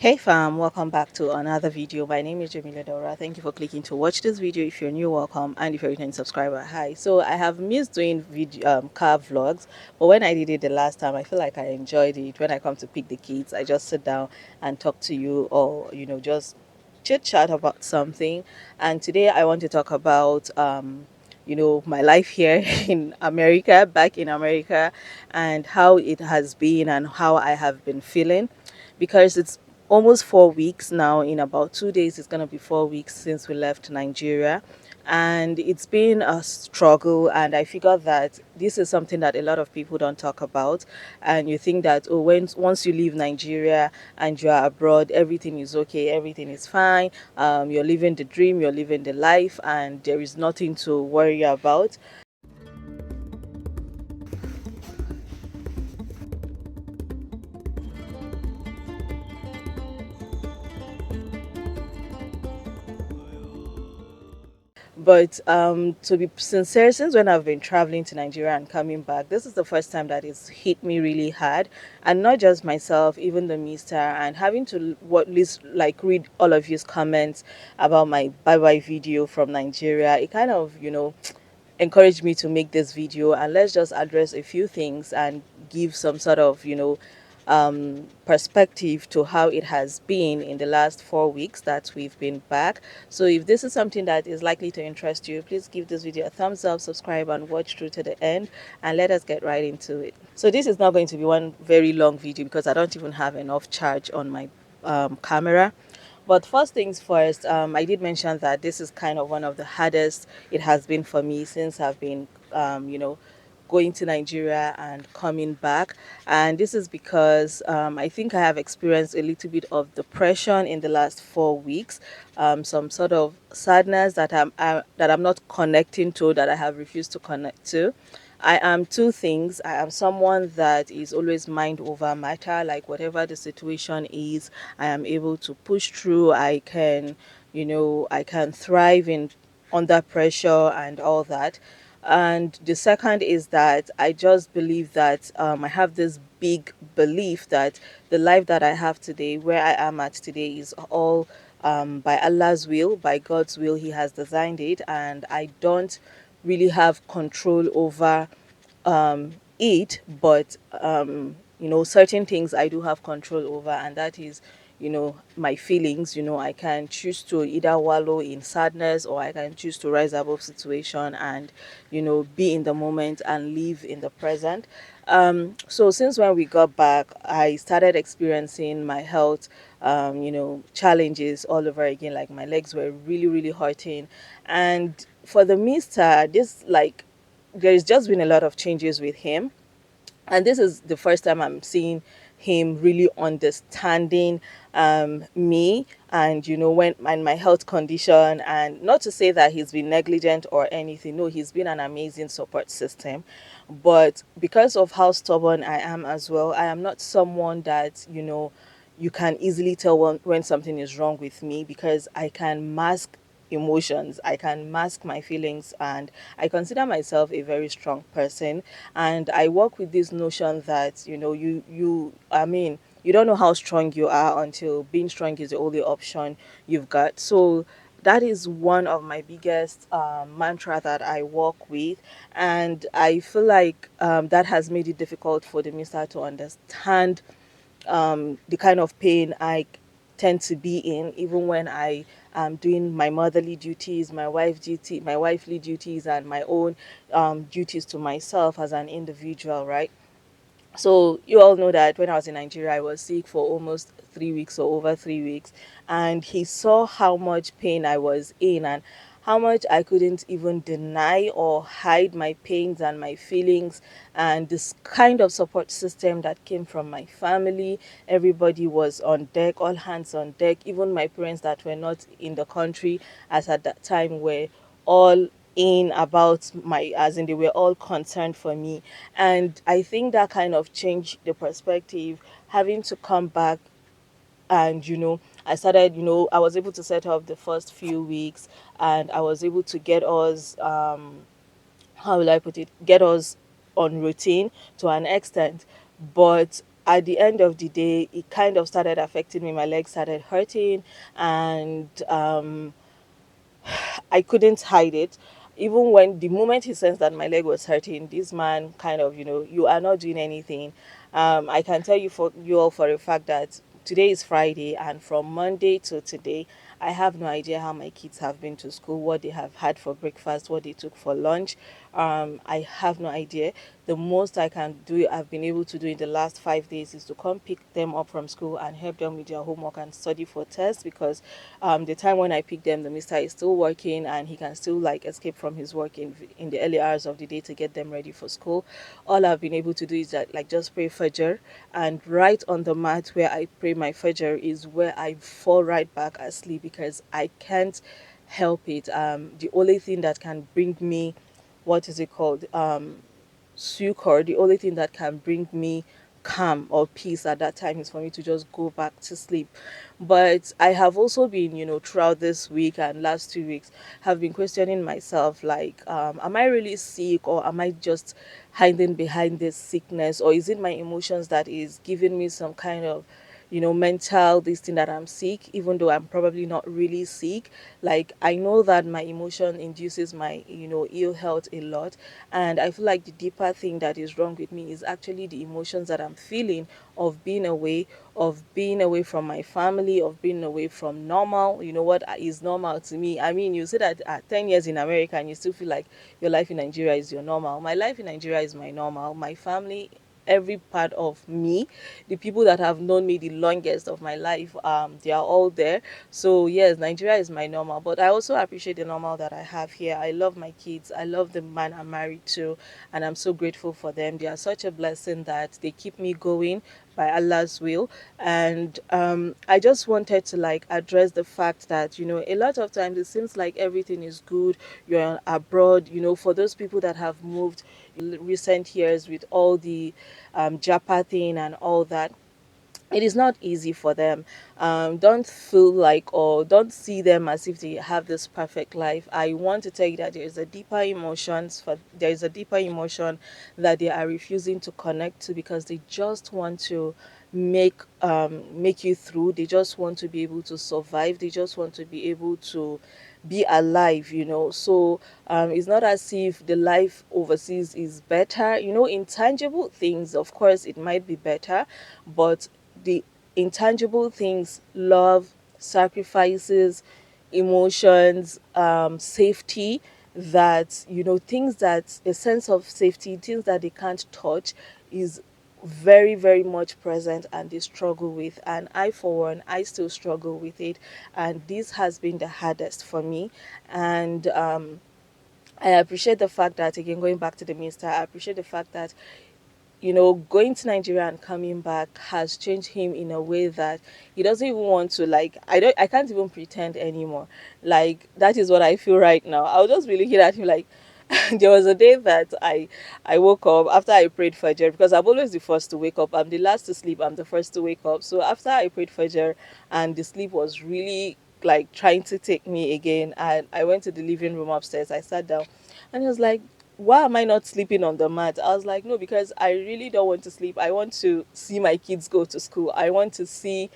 Hey fam, welcome back to another video. My name is Jamila Dora. Thank you for clicking to watch this video. If you're new, welcome, and if you're a returning subscriber, hi. So I have missed doing video car vlogs, but when I did it the last time, I feel like I enjoyed it. When I come to pick the kids, I just sit down and talk to you, or just chit chat about something. And today I want to talk about my life here in America, back in America, and how it has been and how I have been feeling, because it's almost 4 weeks now. In about 2 days, it's going to be 4 weeks since we left Nigeria. And it's been a struggle. And I figured that this is something that a lot of people don't talk about. And you think that, oh, once you leave Nigeria and you are abroad, everything is okay, everything is fine. You're living the dream, you're living the life, and there is nothing to worry about. But to be sincere, since when I've been traveling to Nigeria and coming back, this is the first time that it's hit me really hard, and not just myself, even the Mister, and having to what least like read all of his comments about my bye bye video from Nigeria. It kind of encouraged me to make this video, and let's just address a few things and give some sort of perspective to how it has been in the last 4 weeks that we've been back. So if this is something that is likely to interest you, please give this video a thumbs up, subscribe, and watch through to the end, and let us get right into it. So this is not going to be one very long video because I don't even have enough charge on my camera. But first things first, I did mention that this is kind of one of the hardest it has been for me since I've been, going to Nigeria and coming back. And this is because I think I have experienced a little bit of depression in the last 4 weeks, some sort of sadness that I'm not connecting to, that I have refused to connect to. I am two things. I am someone that is always mind over matter, like whatever the situation is, I am able to push through. I can thrive in under pressure and all that. And the second is that I just believe that I have this big belief that the life that I have today, where I am at today, is all by Allah's will, by God's will. He has designed it, and I don't really have control over it, but certain things I do have control over, and that is my feelings. I can choose to either wallow in sadness, or I can choose to rise above situation and be in the moment and live in the present. So since when we got back, I started experiencing my health challenges all over again. Like, my legs were really really hurting, and for the Mister, this, like, there's just been a lot of changes with him, and this is the first time I'm seeing him really understanding me, and when my health condition. And not to say that he's been negligent or anything, no, he's been an amazing support system. But because of how stubborn I am as well, I am not someone that you can easily tell when something is wrong with me, because I can mask emotions, I can mask my feelings, and I consider myself a very strong person. And I work with this notion that you don't know how strong you are until being strong is the only option you've got. So that is one of my biggest mantra that I work with, and I feel like that has made it difficult for the Mister to understand the kind of pain I tend to be in, even when I am doing my motherly duties, my wifely duties, and my own duties to myself as an individual, right? So you all know that when I was in Nigeria, I was sick for almost 3 weeks, or over 3 weeks, and he saw how much pain I was in, and how much I couldn't even deny or hide my pains and my feelings. And this kind of support system that came from my family, everybody was on deck, all hands on deck. Even my parents that were not in the country as at that time were all in about my, as in, they were all concerned for me. And I think that kind of changed the perspective, having to come back. And I started, I was able to set up the first few weeks, and I was able to get us, how will I put it, get us on routine to an extent. But at the end of the day, it kind of started affecting me. My legs started hurting, and I couldn't hide it. Even when the moment he sensed that my leg was hurting, this man kind of, you are not doing anything. I can tell you all for a fact that today is Friday, and from Monday to today, I have no idea how my kids have been to school, what they have had for breakfast, what they took for lunch. I have no idea. The most I can do, I've been able to do in the last 5 days, is to come pick them up from school and help them with their homework and study for tests, because the time when I pick them, the mister is still working and he can still like escape from his work in the early hours of the day to get them ready for school. All I've been able to do is that, like, just pray Fajr, and right on the mat where I pray my Fajr is where I fall right back asleep, because I can't help it. The only thing that can bring me, what is it called, succor, the only thing that can bring me calm or peace at that time is for me to just go back to sleep. But I have also been, throughout this week and last 2 weeks, have been questioning myself, like, am I really sick, or am I just hiding behind this sickness, or is it my emotions that is giving me some kind of, mental this thing that I'm sick, even though I'm probably not really sick. Like, I know that my emotion induces my, ill health a lot. And I feel like the deeper thing that is wrong with me is actually the emotions that I'm feeling of being away from my family, of being away from normal. You know what is normal to me? I mean, you say that at 10 years in America and you still feel like your life in Nigeria is your normal. My life in Nigeria is my normal. My family, every part of me, the people that have known me the longest of my life, they are all there. So yes, Nigeria is my normal, but I also appreciate the normal that I have here. I love my kids, I love the man I'm married to, and I'm so grateful for them. They are such a blessing that they keep me going by Allah's will. And I just wanted to like address the fact that, a lot of times it seems like everything is good. You're abroad, for those people that have moved recent years with all the Japa thing and all that, it is not easy for them. Don't feel like, or don't see them as if they have this perfect life. I want to tell you that there is a deeper emotion that they are refusing to connect to, because they just want to make you through. They just want to be able to survive. They just want to be able to be alive. So it's not as if the life overseas is better. Intangible things, of course it might be better, but the intangible things, love, sacrifices, emotions, safety, that, things that, a sense of safety, things that they can't touch, is very, very much present, and they struggle with. And I, for one, I still struggle with it. And this has been the hardest for me. And I appreciate the fact that, again, going back to the minister, I appreciate the fact that, going to Nigeria and coming back has changed him in a way that he doesn't even want to, like, I can't even pretend anymore. Like, that is what I feel right now. I'll just be looking at him like, there was a day that I woke up after I prayed Fajr, because I'm always the first to wake up. I'm the last to sleep. I'm the first to wake up. So after I prayed Fajr and the sleep was really like trying to take me again, and I went to the living room upstairs, I sat down, and he was like, why am I not sleeping on the mat? I was like, no, because I really don't want to sleep. I want to see my kids go to school. I want to see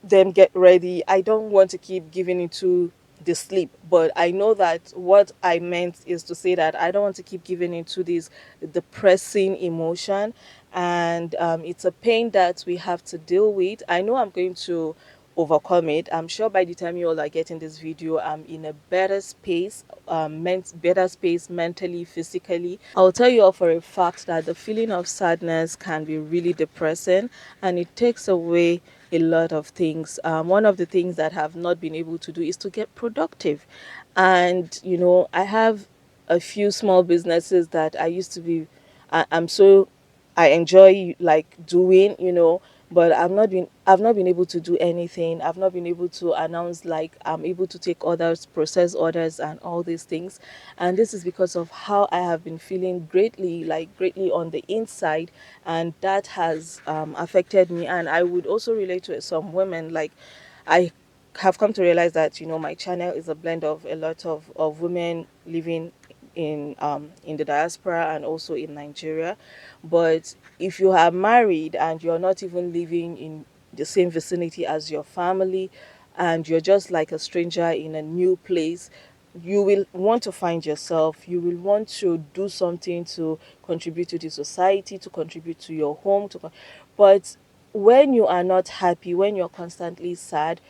them get ready. I don't want to keep giving into the sleep. But I know that what I meant is to say that I don't want to keep giving into this depressing emotion. And it's a pain that we have to deal with. I know I'm going to overcome it. I'm sure by the time you all are getting this video, I'm in a better space, better space mentally, physically. I'll tell you all for a fact that the feeling of sadness can be really depressing, and it takes away a lot of things. One of the things that I have not been able to do is to get productive. And, I have a few small businesses that I used to be, I'm so, I enjoy like doing, but I've not been able to do anything. I've not been able to announce like I'm able to take orders, process orders, and all these things. And this is because of how I have been feeling greatly on the inside, and that has affected me. And I would also relate to some women. Like, I have come to realize that, my channel is a blend of a lot of women living in the diaspora and also in Nigeria. But if you are married and you're not even living in the same vicinity as your family, and you're just like a stranger in a new place, you will want to find yourself. You will want to do something to contribute to the society, to contribute to your home. But when you are not happy, when you're constantly sad,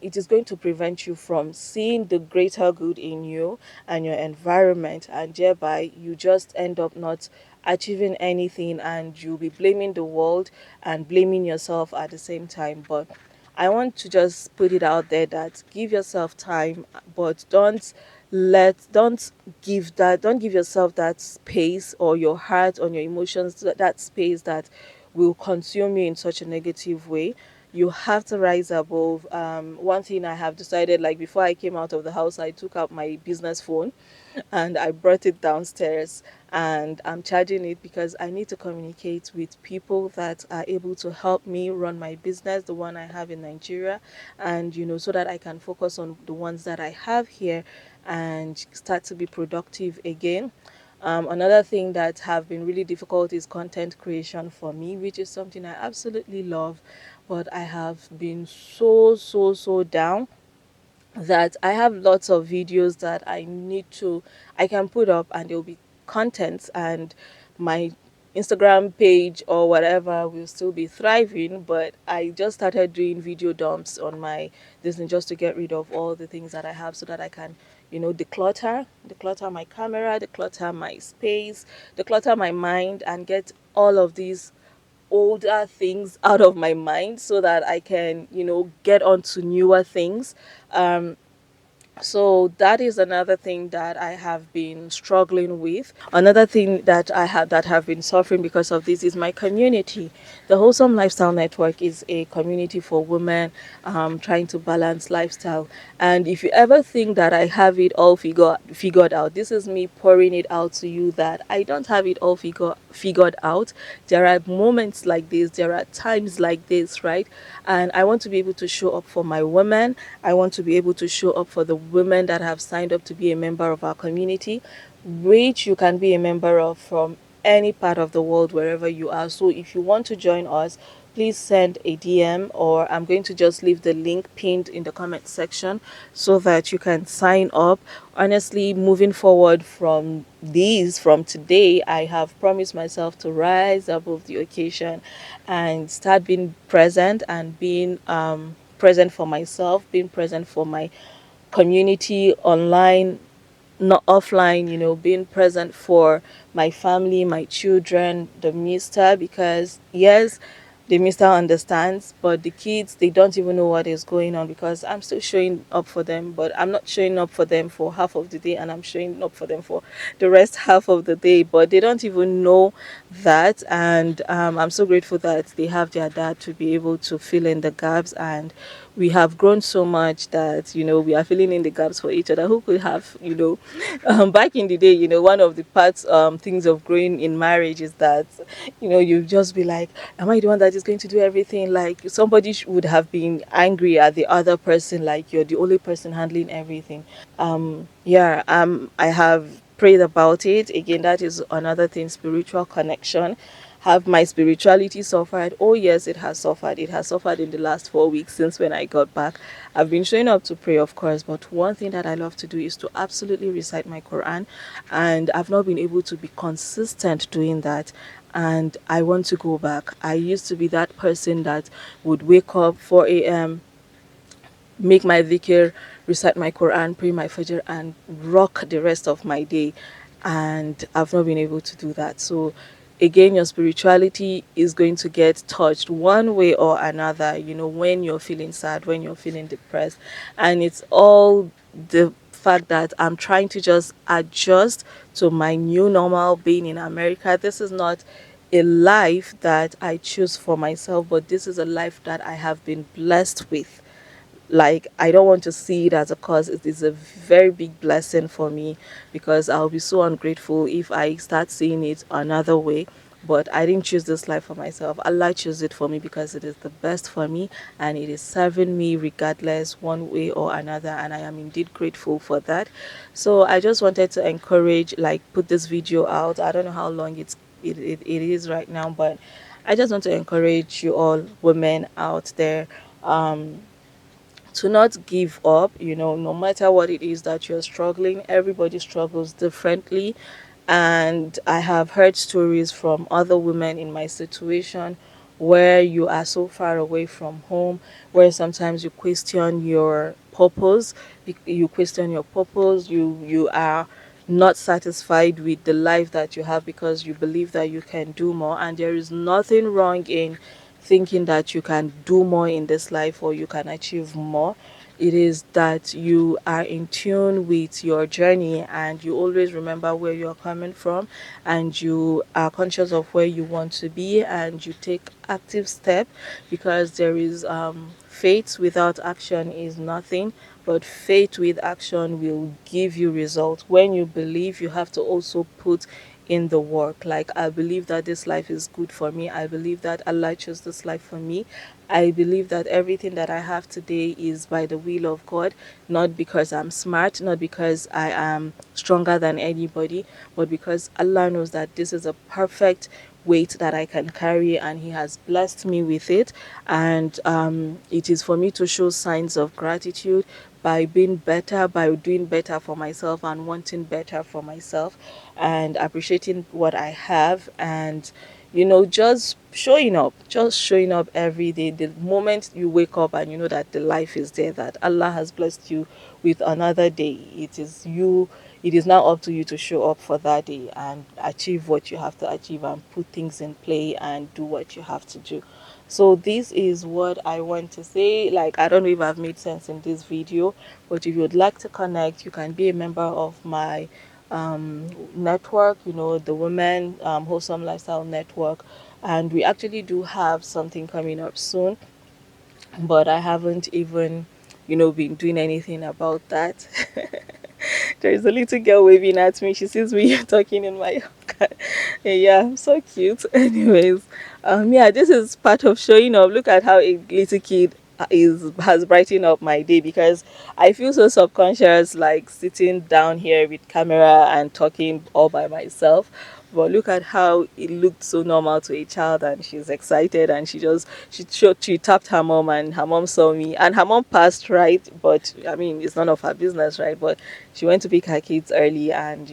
it is going to prevent you from seeing the greater good in you and your environment, and thereby you just end up not achieving anything, and you'll be blaming the world and blaming yourself at the same time. But I want to just put it out there that give yourself time, but don't give yourself that space, or your heart, or your emotions, that space that will consume you in such a negative way. You have to rise above. One thing I have decided, like before I came out of the house, I took out my business phone and I brought it downstairs, and I'm charging it because I need to communicate with people that are able to help me run my business, the one I have in Nigeria, and so that I can focus on the ones that I have here and start to be productive again. Another thing that have been really difficult is content creation for me, which is something I absolutely love, but I have been so down that I have lots of videos that I can put up, and there'll be contents, and my Instagram page or whatever will still be thriving. But I just started doing video dumps on my Disney just to get rid of all the things that I have, so that I can, declutter my camera, declutter my space, declutter my mind, and get all of these older things out of my mind, so that I can, get onto newer things. So that is another thing that I have been struggling with. Another thing that have been suffering because of this is my community. The Wholesome Lifestyle Network is a community for women trying to balance lifestyle. And if you ever think that I have it all figured out, this is me pouring it out to you that I don't have it all figured out. There are moments like this, there are times like this, right? And I want to be able to show up for my women. I want to be able to show up for the women that have signed up to be a member of our community, which you can be a member of from any part of the world, wherever you are. So if you want to join us, please send a DM, or I'm going to just leave the link pinned in the comment section so that you can sign up. Honestly, moving forward from today, I have promised myself to rise above the occasion and start being present, and being present for myself, being present for my community online, not offline, being present for my family, my children, the mister, because yes, the mister understands, but the kids, they don't even know what is going on, because I'm still showing up for them, but I'm not showing up for them for half of the day, and I'm showing up for them for the rest half of the day, but they don't even know that. And I'm so grateful that they have their dad to be able to fill in the gaps, and we have grown so much that we are filling in the gaps for each other. Who could have back in the day, one of the parts things of growing in marriage is that you just be like, am I the one that is going to do everything? Like somebody would have been angry at the other person, like you're the only person handling everything. Yeah, I have prayed about it again. That is another thing, spiritual connection. Have my spirituality suffered? Oh yes, it has suffered. It has suffered in the last 4 weeks since when I got back. I've been showing up to pray, of course, but one thing that I love to do is to absolutely recite my Quran, and I've not been able to be consistent doing that, and I want to go back. I used to be that person that would wake up 4 a.m., make my dhikr, recite my Quran, pray my Fajr, and rock the rest of my day. And I've not been able to do that. So, again, your spirituality is going to get touched one way or another, when you're feeling sad, when you're feeling depressed. And it's all the fact that I'm trying to just adjust to my new normal being in America. This is not a life that I choose for myself, but this is a life that I have been blessed with. Like, I don't want to see it as a cause. It is a very big blessing for me, because I'll be so ungrateful if I start seeing it another way. but I didn't choose this life for myself. Allah chose it for me because it is the best for me, and it is serving me regardless, one way or another, and I am indeed grateful for that. So I just wanted to encourage, like, put this video out. I don't know how long it is right now, but I just want to encourage you all women out there, to not give up. No matter what it is that you're struggling, everybody struggles differently. And I have heard stories from other women in my situation where you are so far away from home, where sometimes you question your purpose. You are not satisfied with the life that you have because you believe that you can do more, and there is nothing wrong in thinking that you can do more in this life or you can achieve more. It is that you are in tune with your journey and you always remember where you're coming from, and you are conscious of where you want to be, and you take active step, because there is faith without action is nothing, but faith with action will give you results. When you believe, you have to also put in the work. Like, I believe that this life is good for me. I believe that Allah chose this life for me. I believe that everything that I have today is by the will of God, not because I'm smart, not because I am stronger than anybody, but because Allah knows that this is a perfect weight that I can carry, and He has blessed me with it. And it is for me to show signs of gratitude by being better, by doing better for myself and wanting better for myself, and appreciating what I have, and just showing up every day. The moment you wake up and you know that the life is there, that Allah has blessed you with another day, it is now up to you to show up for that day and achieve what you have to achieve and put things in play and do what you have to do. So this is what I want to say. Like, I don't know if I've made sense in this video, but if you would like to connect, you can be a member of my network, the Women Wholesome Lifestyle Network. And we actually do have something coming up soon, but I haven't even, been doing anything about that. There's a little girl waving at me. She sees me talking in my car. Yeah, I'm so cute. Anyways, yeah, this is part of showing up. Look at how a little kid has brightened up my day, because I feel so subconscious, like sitting down here with camera and talking all by myself. But look at how it looked so normal to a child, and she's excited, and she tapped her mom, and her mom saw me, and her mom passed, right? But I mean, it's none of her business, right? But she went to pick her kids early, and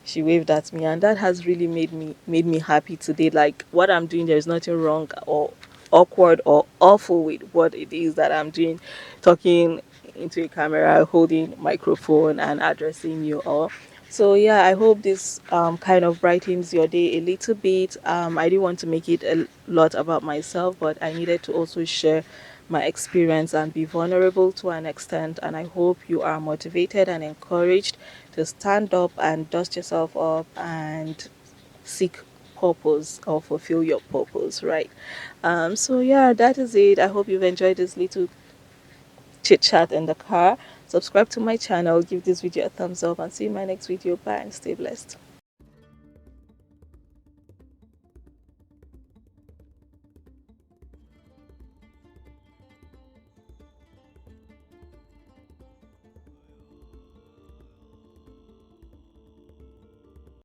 she waved at me, and that has really made me happy today. Like, what I'm doing, there's nothing wrong or awkward or awful with what it is that I'm doing, talking into a camera, holding microphone and addressing you all. So yeah, I hope this kind of brightens your day a little bit. I didn't want to make it a lot about myself, but I needed to also share my experience and be vulnerable to an extent. And I hope you are motivated and encouraged to stand up and dust yourself up and seek purpose or fulfill your purpose, right? So yeah, that is it. I hope you've enjoyed this little chit chat in the car. Subscribe to my channel, give this video a thumbs up, and see you in my next video. Bye and stay blessed.